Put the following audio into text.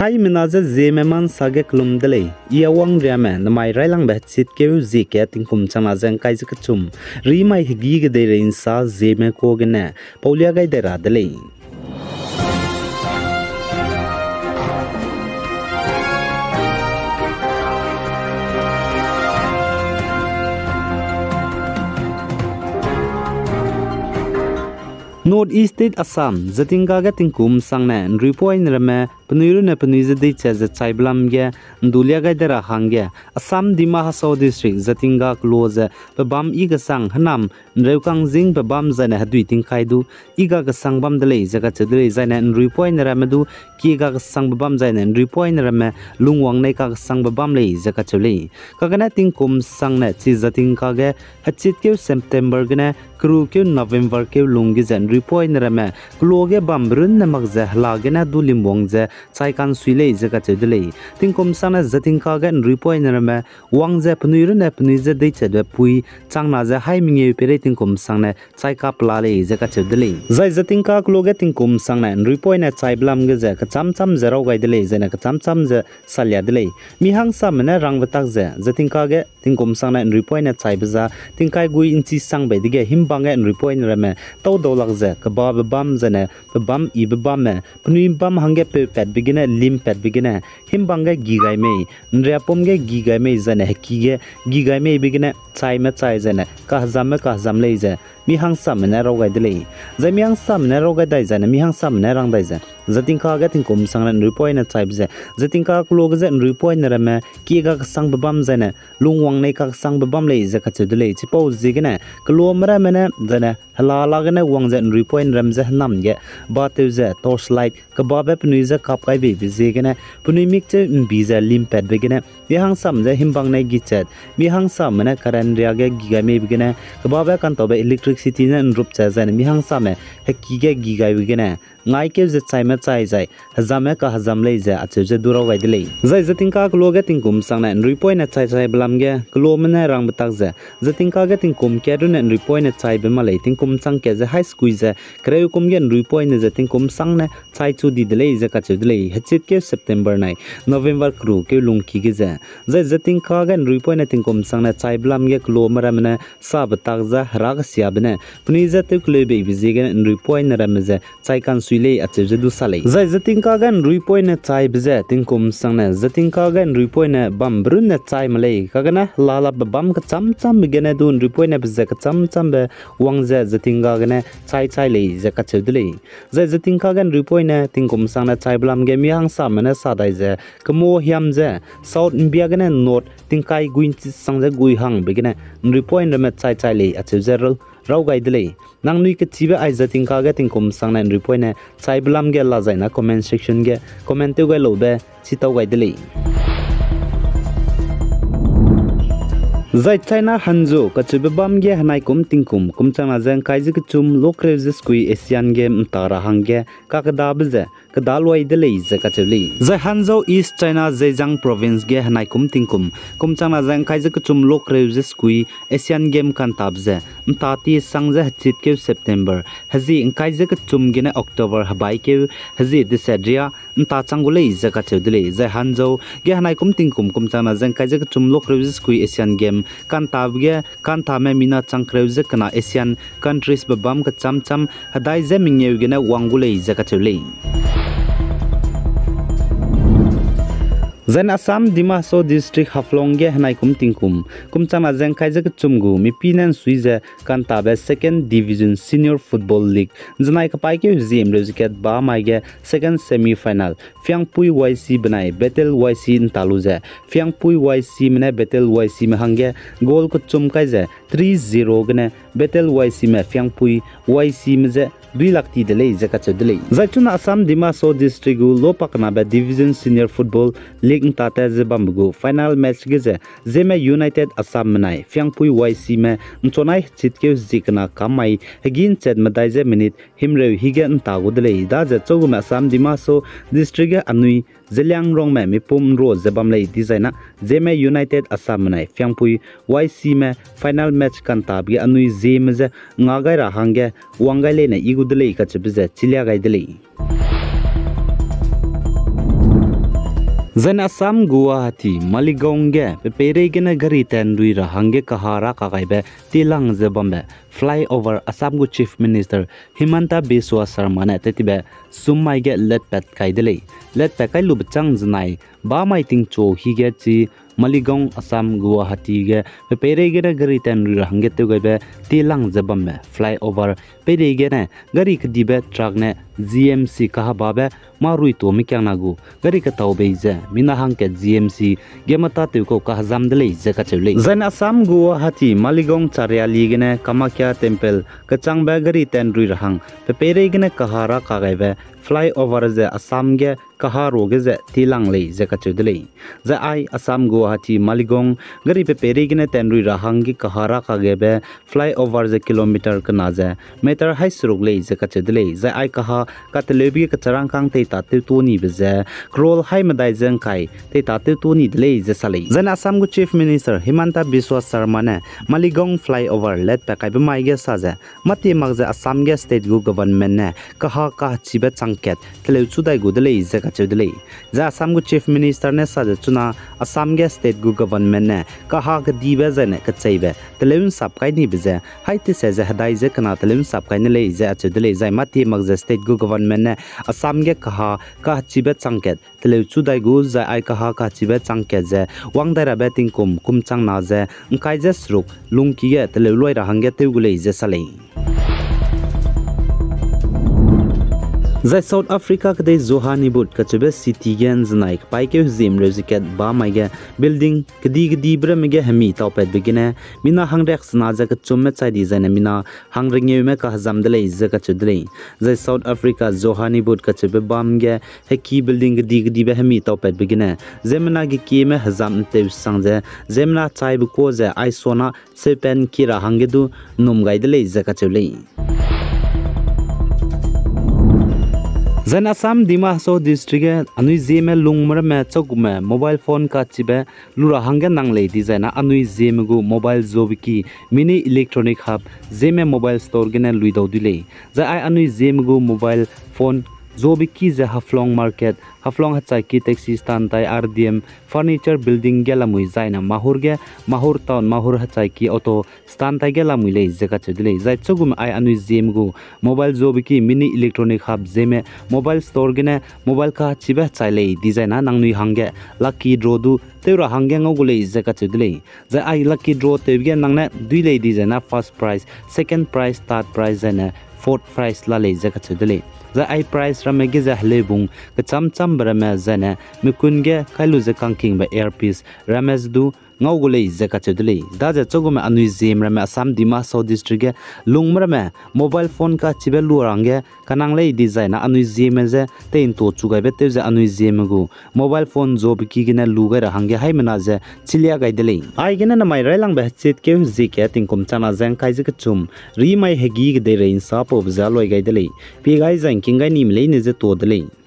Hai menaza Zeme man sage klum dele iawang riame namai railang bet sit keu zike tingkum chana jang kai jikachum rimai higi gede rein sa Zeme ko gene paulia gai dera dele North East State Assam zatinga ga tingkum sangna ripoin rame pnuiru ne pnuize de chaza chaiblam ge ndulia ga dera hangge Assam Dima Hasau district zatinga close babam iga sang hanam nreukang jing babam zana hadui tingkhaidu iga ga sang bam dele jaga chadre zana ripoin rame du ki ga sang babam zana ripoin rame lungwang nei ka sang babam le jaga chule kagana tingkum sangna chi zatinga ge hachit ke September gane kru ke November ke lungi jan ripoin rame kloge bambrun na magza lagena dulim wongje chaikan suile jaga chedele tingkom sana zatingka gan ripoin rame wangje pnuiru na pnuize de chedwe pui changna ja haiminge pere tingkom sangna chaika plale jaga chedele zai zatingka kloge tingkom sangna ripoin na chaiblam ge ja kachamcham jarau gaidele jana kachamcham ja salya dele mihang samna rangbatak ja zatingka ge tingkom sangna ripoin na chaibza tingkai gui inchi sangbai dige himbanga ripoin rame taw dolak ja kabab bam jana bam ibam pnui bam hange pe pet bigina lim pet bigina himbanga gigai me nrapom ge gigai me jana hakige gigai me bigina chai ma chai jana kahjam le ja mihang samna rogai dele ja mihang samna rogai dai jana mihang samna rang dai ja zatingka ga tingkom sangna ripoi na chai ja zatingka klog ja ripoi na rama ki ga sang babam jana lungwang nei ka sang babam le ja khachudele chipo jigina klomra mena jana halala gana wangja ripoi ram ja nam ge ba te ja torchlight ka ba ba pnui ja kap kai be jigina pnui mik che biza limpet begina mihang sam ja himbang nei gichat mihang sam na karan ria ge giga me begina ka ba ba kan to be electricity na rup cha jana mihang sam he ge giga begina ngai ke je chaima chai jai hazame ka hazam lei ja achu je durau gai dile jai zatingka kloge tingkum sangna ripoi na chai chai blam ge klomna rang batak ja zatingka ge tingkum keru na ripoi na chai be malai tingkum sang ke ja high school ja kreu kum ge ripoi na zatingkum sangna chai chu di dile ja ka chu dile hachit ke September nai November kru ke lungki ge ja jai zatingka ge ripoi na tingkum sangna chai blam ge klomra mena sa batak ja rag siabna puni ja te klebe bi je ge ripoi na ram ja chai kan suile ache du sale zai zatingka gan ruipoi na chai bje tingkum sangna zatingka gan ruipoi na bam brun na chai malai kagana lala bam ka cham cham gena dun ruipoi na bje ka cham cham be wangja zatingka gana chai chai le ja ka chudle zai zatingka gan ruipoi na tingkum sangna chai blam ge mihang samana sadai ja kamo hiam ja south india gana north tingkai guin sangja gui hang begena ruipoi na chai chai le ache ja rau gai dile nang nui ke chibe ai zatingka ga tingkum sangna ripoi na chai blam ge la jaina comment section ge comment te gai lobe chitau gai dile zai china hanjo kachibe bam ge hanai kum tingkum kumchana jang kai ji chum lokre skui asian game tara hangge kakda bje kadalwai dele zakacheli zai hanjo east china zhejiang province ge hanai kum tingkum kumchana jang kai ji chum lokre skui asian game kan tabje mtati sangja chit ke September haji kai ji chum ge na October habai ke haji disadria mta changulei zakacheli zai hanjo ge hanai kum tingkum kumchana jang kai ji chum lokre skui asian game kan tabge kan thame mina changkreuze kana asian countries babam ka cham hadai je mingyeu gena wangulei zakachulei Zen Assam Dima Hasau district haflongge hanai kum tingkum kumchana jang kai jak chumgu mi pinan suiza kan tabe second division senior football league janai ka pai ke Zeme reziket ba mai ge second semi final Fiangpui YC banai Betel YC taluja Fiangpui YC mena Betel YC me hangge goal ko chum kai ja 3-0 gna Betel YC me Fiangpui YC me ja 2 lakh ti dele jaka chadele zaituna Assam Dima Hasau district gu lopakna ba division senior football league tata je bambu final match ge je Zeme United Assam manai Fiangpui YC me mchonai chitke jikna kamai hegin chet madai je minute himre hige nta godele da je choguma Assam Dima Hasau district ge anui zeliang rong me mipum ro jebam lei designa Zeme United Assam manai Fiangpui YC me final match kan tab ge anui Zeme je ngagai ra hangge wangai le na igudele ka chibje chilia gai dele Zan Assam Guwahati Maligonge Peregena Gari Tendui Hange Kahara Kakaibe Tilang Zebambe Flyover Assam Gu Chief Minister Himanta Biswa Sarmane Tetibe Sumai get let pet kaidele let pekai lubchang znai ba mai ting cho hige chi Maligong Assam Guwahati ge Peregena Gari Tendui Hange Tugaibe Tilang Zebambe Flyover Peregena Gari Kdibe Tragne ZMC Kahababe Marui to Mikyanagu Gari Kataubeise Minahang ke GMC Gemata Tuko Kahazamdele Zekachule Zan Assam Guwahati Maligong Charyali gene Kamakya Temple Kachang Bagari Tendri Rahang Peperegene Kahara Kagaive Flyover ze Assam ge Kaharo ge Tilang le Zekachudele Za I Assam Guwahati Maligong Gari Peperegene Tendri Rahang gi Kahara Kagebe Flyover ze kilometer Kanaze Meter High Suruk le Zekachudele Za I Kaha Katelebi Kacharang Kang Te Tatu Tuni Beze Krol Hai Madai Zengkai Te Tatu Tuni Dele Zesale Zan Assam Gu Chief Minister Himanta Biswa Sarmane Maligong Flyover let Pekai Bemaige Saze Mati Magze Assam ge State Gu Government ne Kaha Kah Chibe Changket Tele Chudai Gu Dele Zekachudele Za Assam Gu Chief Minister ne Saze Chuna Assam ge State Gu Government ne Kaha Ga Dibe Zene Kachaibe Teleun Sapkai Ni Beze Haiti Seze Hadai Ze Kana Teleun Sapkai Ne Le Zekachudele Za Mati Magze State Gu Government ne Assam ge Kaha Kah Chibe Changket Tele Chudai Gu Za Ai Kaha Kah Chibe Changket Ze Wangdara Beting Kum Chang Na Ze Ngkai Ze Sruk Lungki ge Tele Loi Ra Hange Tegule Ze Sale Zai South Africa kade Johannesburg kachebe city gen znaik paike Zeme reziket ba maige building kadi bremege hemi tawpet begine mina hangrek snaja ka chumme chai di jane mina hangringe me ka hazamdele izaka chudle Zai South Africa Johannesburg kachebe bamge heki building kadi be hemi tawpet begine zemna gi kime hazam te sangje zemna chai bu ko je aisona sepen kira hangedu numgaidele izaka chule Zan Assam Dimaso district anui Zeme lungmar me chokme mobile phone ka chibe lura hange nangle design anui Zeme gu mobile zobiki mini electronic hub Zeme mobile store gene luidau dile za ai anui Zeme gu mobile phone zobiki ze haflong market haflong hachai ki taxi stand tai RDM furniture building gelamui zaina mahur town mahur hachai ki auto stand tai gelamui le jeka chudile zai chugum ai anui Zeme gu mobile zobiki mini electronic hub Zeme mobile store gene mobile ka chibe chai le designa nangnui hange lucky draw du teura hange ngogule jeka chudile zai ai lucky draw tebge nangne dui le designa first prize second prize third prize and fourth prize la le jeka chudile za ai price ramege za hlebung ka cham brame zane mikunge khailu ze kangking ba earpiece rames du ngawgule zeka chudle da ja chogome anui Zeme rame Assam Dimaso district lungmrame mobile phone ka chibelu range kanangle design anui Zeme ze tein to chugai bete ze anui Zeme gu mobile phone job ki gina lugai hange haimana ze chilia gaidele ai gina na mai railang ba chet ke zike tingkom chana jang kai ze chum ri mai hegi de rein sa po za loi gaidele pi gai jang kingai nim le ne ze to dele